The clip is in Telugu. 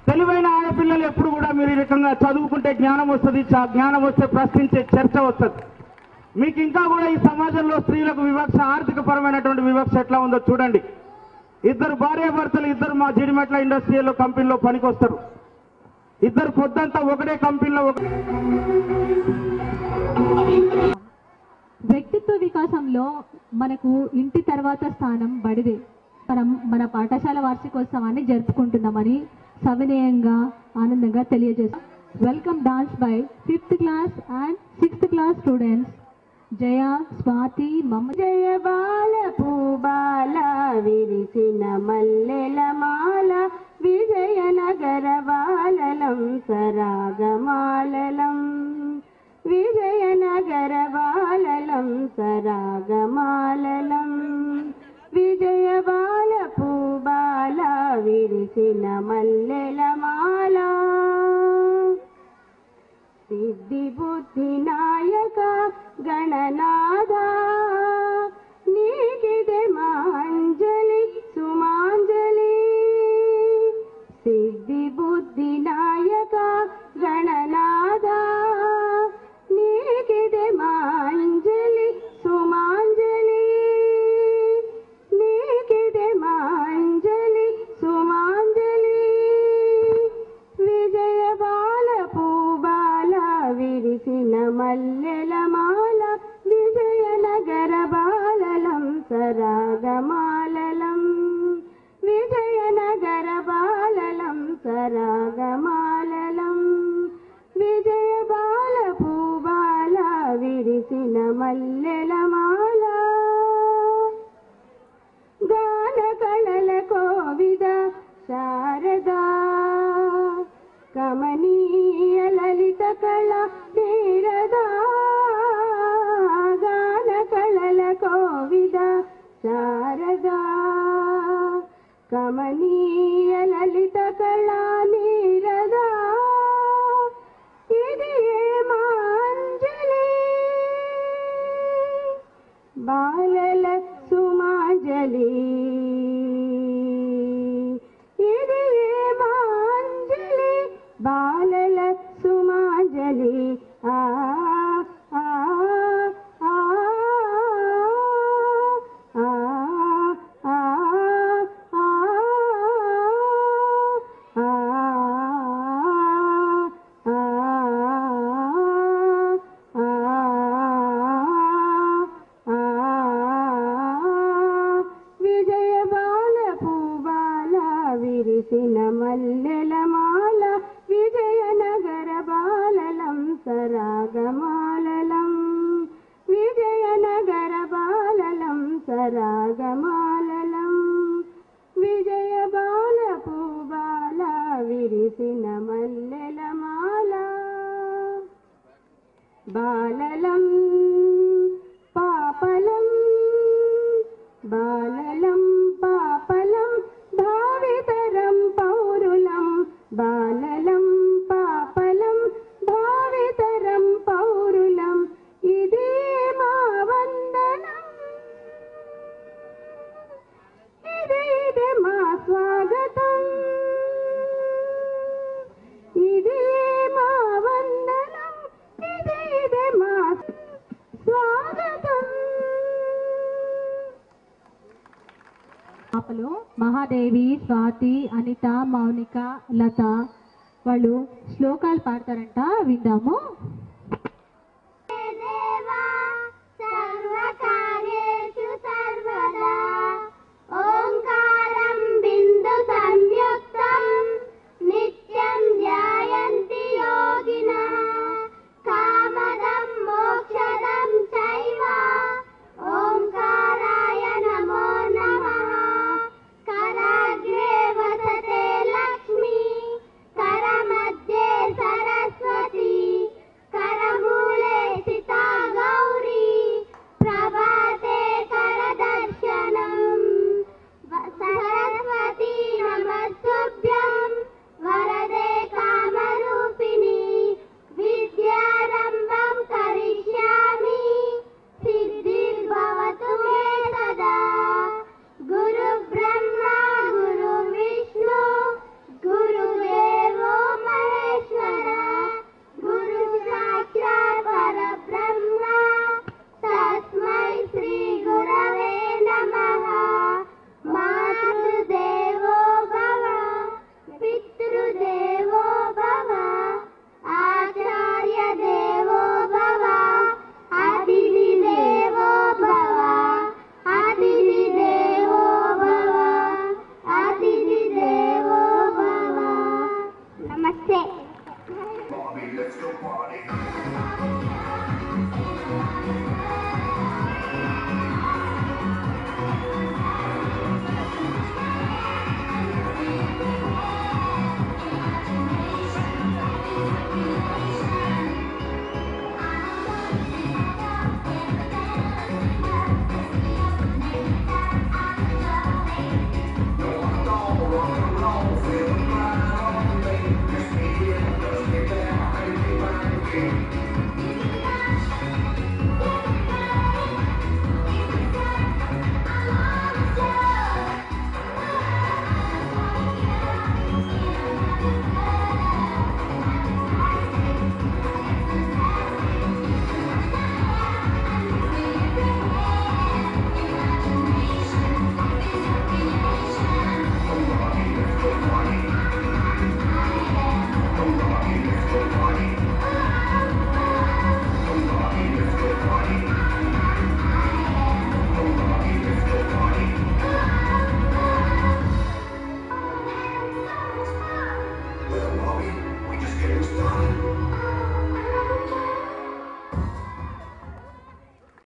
తెలివైన ఆడపిల్లలు ఎప్పుడు కూడా మీరు ఈ రకంగా చదువుకుంటే జ్ఞానం వస్తుంది, జ్ఞానం వస్తే ప్రశ్నించే చర్చ వస్తుంది. మీకు ఇంకా కూడా ఈ సమాజంలో స్త్రీలకు వివక్ష, ఆర్థిక పరమైనటువంటి వివక్ష ఎట్లా ఉందో చూడండి. ఇద్దరు భార్యాభర్తలు ఇద్దరు మా జిడిమెట్ల ఇండస్ట్రియల్ కంపెనీలో పనికొస్తారు. ఇద్దరు పొద్దంతా ఒకటే కంపెనీలో వ్యక్తిత్వ వికాసంలో మనకు ఇంటి తర్వాత స్థానం బడిదే. మన పాఠశాల వార్షికోత్సవాన్ని జరుపుకుంటున్నామని సవినయంగా ఆనందంగా తెలియజేస్తాం. Welcome dance by 5th class and 6th class students Jaya, Swathi, మమ్మ. జయ బాల పూబాల విరిసిన మల్లెల మాల విజయనగర బాలలం సరాగమాలలం విజయనగర బాలలం సరాగమాలలం విజయ బాల పూబాల విరిసిన మల్లెల మాల సిద్ధి బుద్ధి నాయక గణనాథ నీకిదే మాంజలి సుమాంజలి సిద్ధి బుద్ధి నాయక గణనాథ నీకిదే మాంజలి సుమాంజలి నీకిదే మాంజలి సుమాంజలి విజయ బాల పూబాల విరిసిన మల్లెల మాల విజయనగర బాలలం సరాగమాలలం విజయనగర బాలలం సరాగమాలలం విజయ బాల పూబాల విరిసిన మల్లెల మాల గాన కళల కోవిద శారదా కమనీయ లలిత కళ నీరదా గాన కళల కోవిద శారదా కమనీయ లలిత కళ నీరదా ఇది మాంజలి బాలల సుమాంజలి ఇది మాంజలి బాలల సుమాంజలి ఆ ఆ ఆ ఆ ఆ విజయ బాల పూబాల విరిసిన మల్లెల మాల విజయనగర బాలలం సరాగమాలలం విజయనగర బాలలం సరాగమాలలం విజయ బాల పూబాల విరిసిన మల్లెల మాల బాలలం పాపలం బాలలం పాపలం భావితరం పౌరులం బాలలం పాపలం భావితరం పౌరులం ఇదే మా వందనం ఇదే మా స్వాగతం ఇదే మా వందనం ఇదే మా స్వాగతం. పాపలు మహాదేవి, స్వాతి, అనిత, మౌనిక, లత వాళ్ళు శ్లోకాలు పాడతారంట, విందాము.